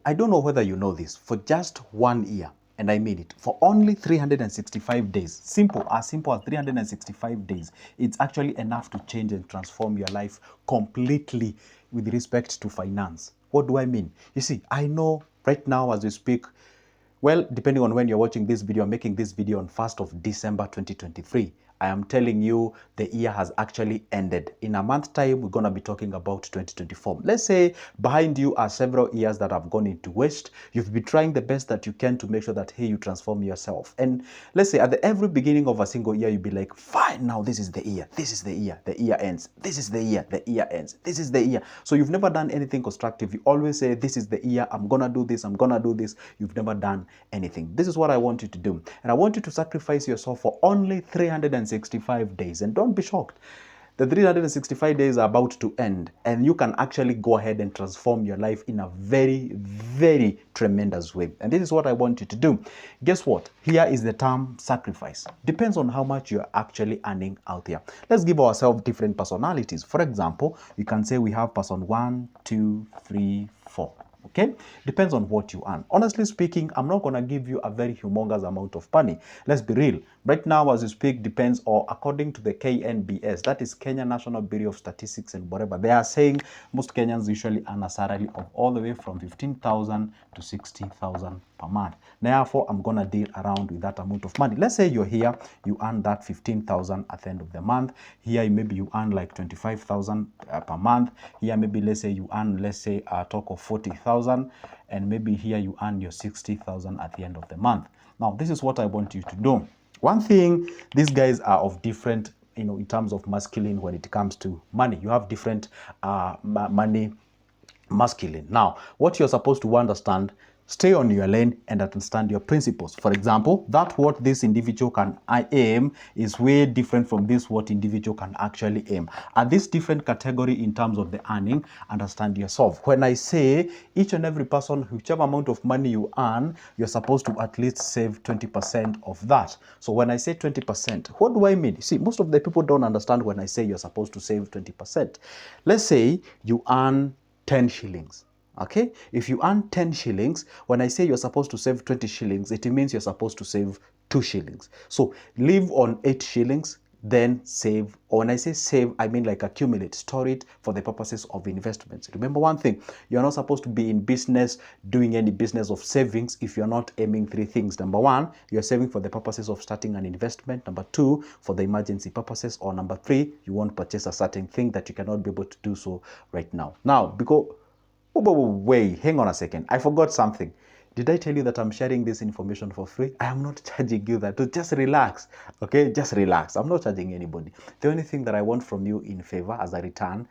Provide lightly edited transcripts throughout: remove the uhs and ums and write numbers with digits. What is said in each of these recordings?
I don't know whether you know this, for just 1 year, and I mean it, for only 365 days, simple as 365 days, it's actually enough to change and transform your life completely with respect to finance. What do I mean? You see, I know right now as we speak, well, depending on when you're watching this video, I'm making this video on 1st of December 2023. I am telling you the year has actually ended. In a month's time, we're going to be talking about 2024. Let's say behind you are several years that have gone into waste. You've been trying the best that you can to make sure that, hey, you transform yourself. And let's say at the every beginning of a single year, you'll be like, fine, now this is the year. This is the year. The year ends. This is the year ends. This is the year. So you've never done anything constructive. You always say, this is the year. I'm going to do this. I'm going to do this. You've never done anything. This is what I want you to do. And I want you to sacrifice yourself for only 365 days. And don't be shocked. The 365 days are about to end, and you can actually go ahead and transform your life in a very, very tremendous way. And this is what I want you to do. Guess what? Here is the term sacrifice. Depends on how much you're actually earning out there. Let's give ourselves different personalities. For example, you can say we have person 1, 2, 3, 4. Okay, depends on what you earn. Honestly speaking, I'm not going to give you a very humongous amount of money. Let's be real. Right now, as you speak, depends, or according to the KNBS, that is Kenya National Bureau of Statistics and whatever, they are saying most Kenyans usually earn a salary of all the way from 15,000 to 60,000 per month. Therefore, I'm going to deal around with that amount of money. Let's say you're here, you earn that 15,000 at the end of the month. Here, maybe you earn like 25,000 per month. Here, maybe let's say you earn, let's say a talk of 40,000, and maybe here you earn your 60,000 at the end of the month. Now, this is what I want you to do. One thing, these guys are of different, in terms of masculine when it comes to money. You have different money masculine. Now, what you're supposed to understand, stay on your lane and understand your principles. For example, that what this individual can aim is way different from this what individual can actually aim. At this different category in terms of the earning, understand yourself. When I say each and every person, whichever amount of money you earn, you're supposed to at least save 20% of that. So when I say 20%, what do I mean? See, most of the people don't understand when I say you're supposed to save 20%. Let's say you earn 10 shillings. Okay, if you earn 10 shillings, when I say you're supposed to save 20 shillings, it means you're supposed to save 2 shillings. So live on 8 shillings, then save. Or when I say save, I mean like accumulate, store it for the purposes of investments. Remember one thing, you're not supposed to be in business, doing any business of savings if you're not aiming 3 things. Number 1, you're saving for the purposes of starting an investment. Number 2, for the emergency purposes. Or number 3, you won't purchase a certain thing that you cannot be able to do so right now. Now, because wait, hang on a second. I forgot something. Did I tell you that I'm sharing this information for free? I am not charging you that. Just relax. Okay, just relax. I'm not charging anybody. The only thing that I want from you in favor as a return,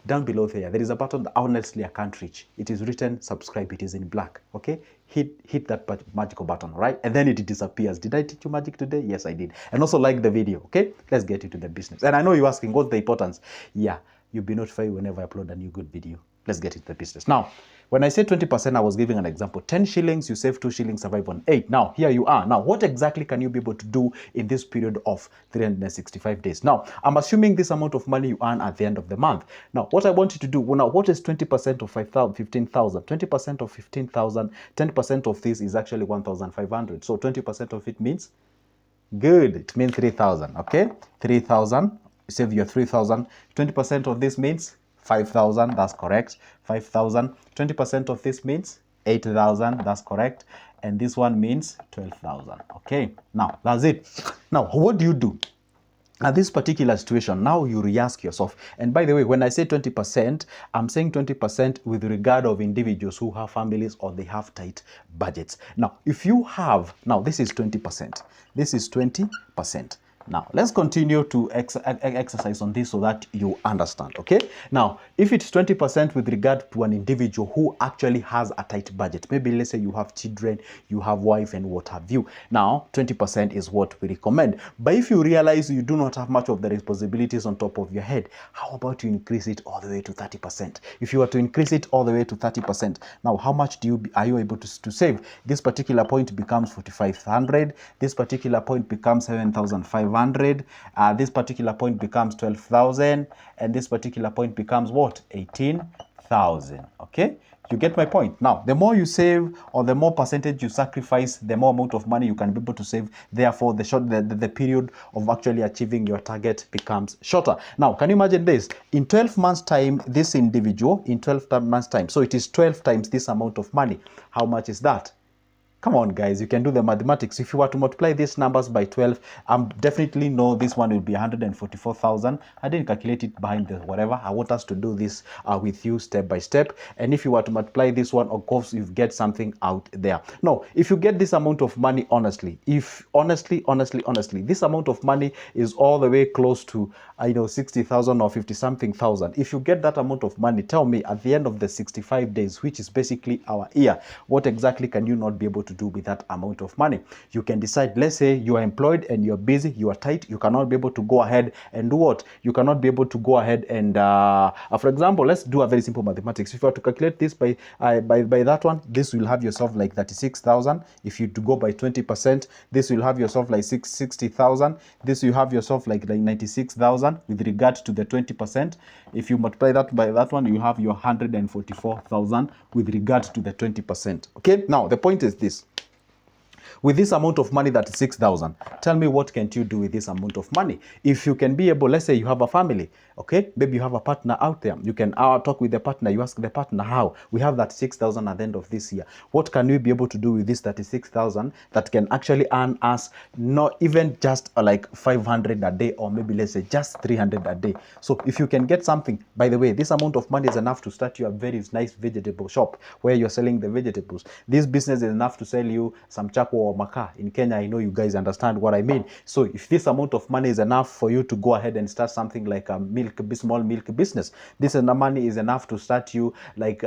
down below there is a button that honestly I can't reach. It is written subscribe. It is in black. Okay, hit that magical button, right? And then it disappears. Did I teach you magic today? Yes, I did. And also like the video. Okay, let's get into the business. And I know you're asking, what's the importance? Yeah, you'll be notified whenever I upload a new good video. Let's get into the business. Now, when I say 20%, I was giving an example. 10 shillings, you save 2 shillings, survive on 8. Now, here you are. Now, what exactly can you be able to do in this period of 365 days? Now, I'm assuming this amount of money you earn at the end of the month. Now, what I want you to do, now, what is 20% of 15,000? 20% of 15,000, 10% of this is actually 1,500. So 20% of it means, good, it means 3,000, okay? 3,000, you save your 3,000. 20% of this means 5,000, that's correct. 5,000. 20% of this means 8,000, that's correct. And this one means 12,000. Okay, now that's it. Now, what do you do? At this particular situation, now you re-ask yourself. And by the way, when I say 20%, I'm saying 20% with regard of individuals who have families or they have tight budgets. Now, if you have, now this is 20%. This is 20%. Now, let's continue to exercise on this so that you understand, okay? Now, if it's 20% with regard to an individual who actually has a tight budget, maybe let's say you have children, you have wife and what have you. Now, 20% is what we recommend. But if you realize you do not have much of the responsibilities on top of your head, how about you increase it all the way to 30%? If you were to increase it all the way to 30%, now how much are you able to save? This particular point becomes 4,500. This particular point becomes 7,500. This particular point becomes 12,000, and this particular point becomes what? 18,000. Okay, You get my point? Now, the more you save or the more percentage you sacrifice, the more amount of money you can be able to save. Therefore, the period of actually achieving your target becomes shorter. Now, can you imagine this? In 12 months' time, this individual, in 12 months' time, so it is 12 times this amount of money. How much is that? Come on, guys, you can do the mathematics. If you were to multiply these numbers by 12, I'm definitely know this one will be 144,000. I didn't calculate it behind the whatever. I want us to do this with you step by step. And if you were to multiply this one, of course, you get something out there. No, if you get this amount of money, honestly, this amount of money is all the way close to, 60,000 or 50 something thousand. If you get that amount of money, tell me at the end of the 65 days, which is basically our year, what exactly can you not be able to do with that amount of money? You can decide, let's say you are employed and you're busy, you are tight, you cannot be able to go ahead and do what? You cannot be able to go ahead and, for example, let's do a very simple mathematics. If you are to calculate this by that one, this will have yourself like 36,000. If you to go by 20%, this will have yourself like 60,000. This will have yourself like 96,000 with regard to the 20%. If you multiply that by that one, you have your 144,000 with regard to the 20%. Okay, now the point is this. With this amount of money, that is 6,000, tell me what can you do with this amount of money? If you can be able, let's say you have a family, okay, maybe you have a partner out there, you can talk with the partner, you ask the partner how, we have that 6,000 at the end of this year. What can we be able to do with this 36,000 that can actually earn us not even just like 500 a day, or maybe let's say just 300 a day. So if you can get something, by the way, this amount of money is enough to start you a very nice vegetable shop where you're selling the vegetables. This business is enough to sell you some chako or maka in Kenya. I know you guys understand what I mean. So if this amount of money is enough for you to go ahead and start something like a small milk business, this money is enough to start you like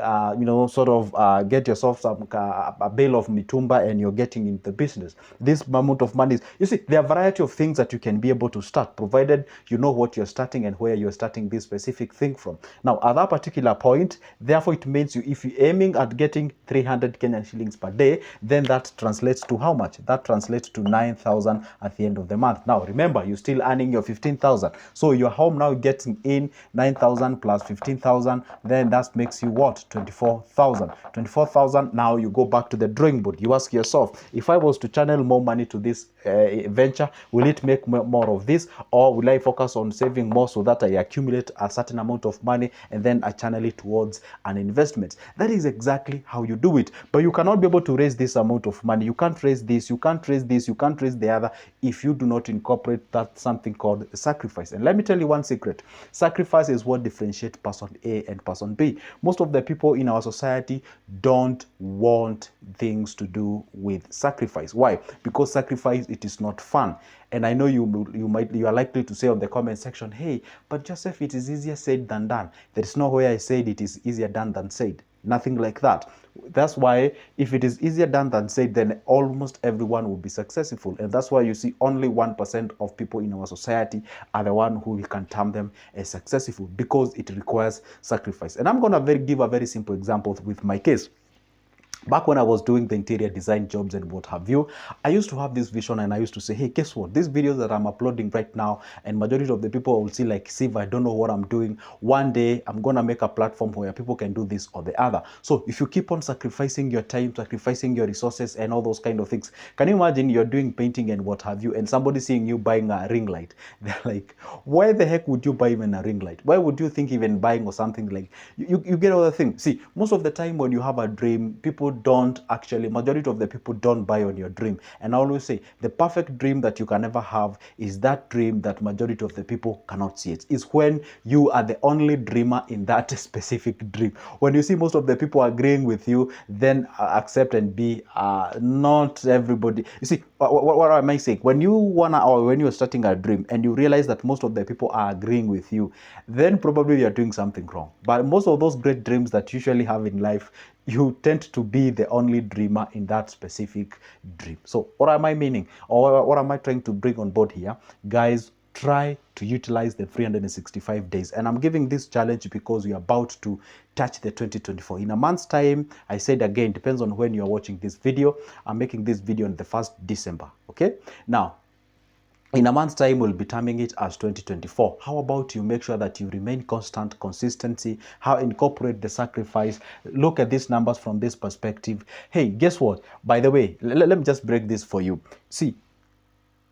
get yourself some a bale of mitumba and you're getting into the business. This amount of money is, you see, there are a variety of things that you can be able to start, provided you know what you're starting and where you're starting this specific thing from. Now at that particular point, therefore it means if you're aiming at getting 300 Kenyan shillings per day, then that translates to how much? That translates to 9,000 at the end of the month. Now remember, you're still earning your 15,000, so you're home now getting in 9,000 plus 15,000, then that makes you what? 24,000. Now you go back to the drawing board. You ask yourself, if I was to channel more money to this venture, will it make more of this, or will I focus on saving more so that I accumulate a certain amount of money and then I channel it towards an investment? That is exactly how you do it. But you cannot be able to raise this amount of money. You can't raise this, you can't raise this, you can't raise the other if you do not incorporate that something called sacrifice. And let me tell you one secret. Sacrifice is what differentiates person A and person B. Most of the people in our society don't want things to do with sacrifice. Why? Because sacrifice, it is not fun. And I know you are likely to say on the comment section, hey, but Joseph, it is easier said than done. There is no way I said it is easier done than said. Nothing like that. That's why if it is easier done than said, then almost everyone will be successful. And that's why you see only 1% of people in our society are the one who we can term them as successful, because it requires sacrifice. And I'm going to give a very simple example with my case. Back when I was doing the interior design jobs and what have you, I used to have this vision and I used to say, hey, guess what? These videos that I'm uploading right now, and majority of the people will see like, see if I don't know what I'm doing. One day, I'm going to make a platform where people can do this or the other. So if you keep on sacrificing your time, sacrificing your resources and all those kind of things, can you imagine you're doing painting and what have you, and somebody seeing you buying a ring light? They're like, why the heck would you buy even a ring light? Why would you think even buying or something like, you get all the thing. See, most of the time when you have a dream, majority of the people don't buy on your dream. And I always say the perfect dream that you can ever have is that dream that majority of the people cannot see. It is when you are the only dreamer in that specific dream. When you see most of the people agreeing with you, then accept and be not everybody. You see, what am I saying? When you are starting a dream and you realize that most of the people are agreeing with you, then probably you're doing something wrong. But most of those great dreams that you usually have in life, you tend to be the only dreamer in that specific dream. So what am I meaning? Or what am I trying to bring on board here? Guys, try to utilize the 365 days. And I'm giving this challenge because we're about to touch the 2024. In a month's time, I said again, depends on when you're watching this video. I'm making this video on the 1st December, okay? Now, in a month's time, we'll be terming it as 2024. How about you make sure that you remain constant, consistency, how incorporate the sacrifice, look at these numbers from this perspective. Hey, guess what? By the way, let me just break this for you. See,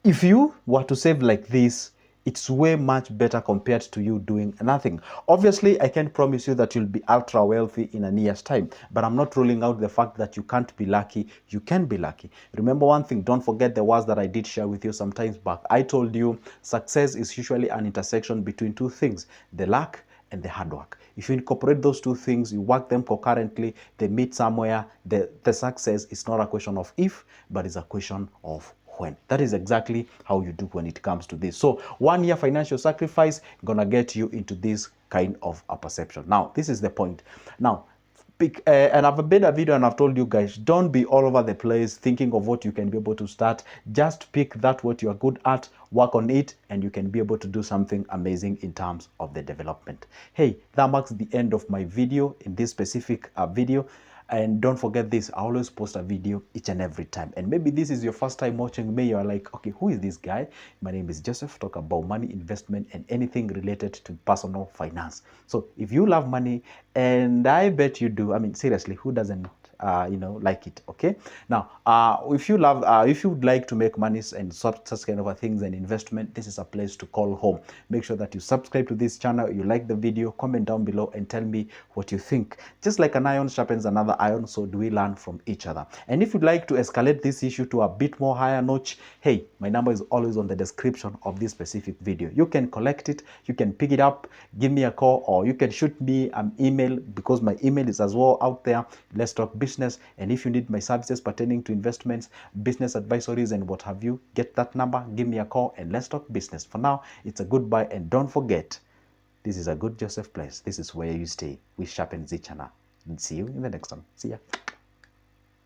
if you were to save like this, it's way much better compared to you doing nothing. Obviously, I can't promise you that you'll be ultra wealthy in a year's time, but I'm not ruling out the fact that you can't be lucky. You can be lucky. Remember one thing, don't forget the words that I did share with you some times back. I told you success is usually an intersection between two things, the luck and the hard work. If you incorporate those two things, you work them concurrently, they meet somewhere, the success is not a question of if, but it's a question of when. That is exactly how you do when it comes to this. So 1 year financial sacrifice gonna get you into this kind of a perception. Now, this is the point. Now, and I've made a video and I've told you guys, don't be all over the place thinking of what you can be able to start. Just pick that what you are good at, work on it, and you can be able to do something amazing in terms of the development. Hey, that marks the end of my video in this specific video. And don't forget this, I always post a video each and every time. And maybe this is your first time watching me. You're like, okay, who is this guy? My name is Joseph. Talk about money, investment, and anything related to personal finance. So if you love money, and I bet you do, I mean, seriously, who doesn't like it? Okay. Now, if you would like to make money and such kind of things and investment, this is a place to call home. Make sure that you subscribe to this channel, you like the video, comment down below and tell me what you think. Just like an iron sharpens another iron, so do we learn from each other. And if you'd like to escalate this issue to a bit more higher notch, hey, my number is always on the description of this specific video. You can collect it, you can pick it up, give me a call, or you can shoot me an email, because my email is as well out there. Let's talk business. And if you need my services pertaining to investments, business advisories, and what have you, get that number, give me a call, and let's talk business. For now, it's a goodbye, and don't forget, this is a good Joseph place. This is where you stay. We sharpen each other. And see you in the next one. See ya.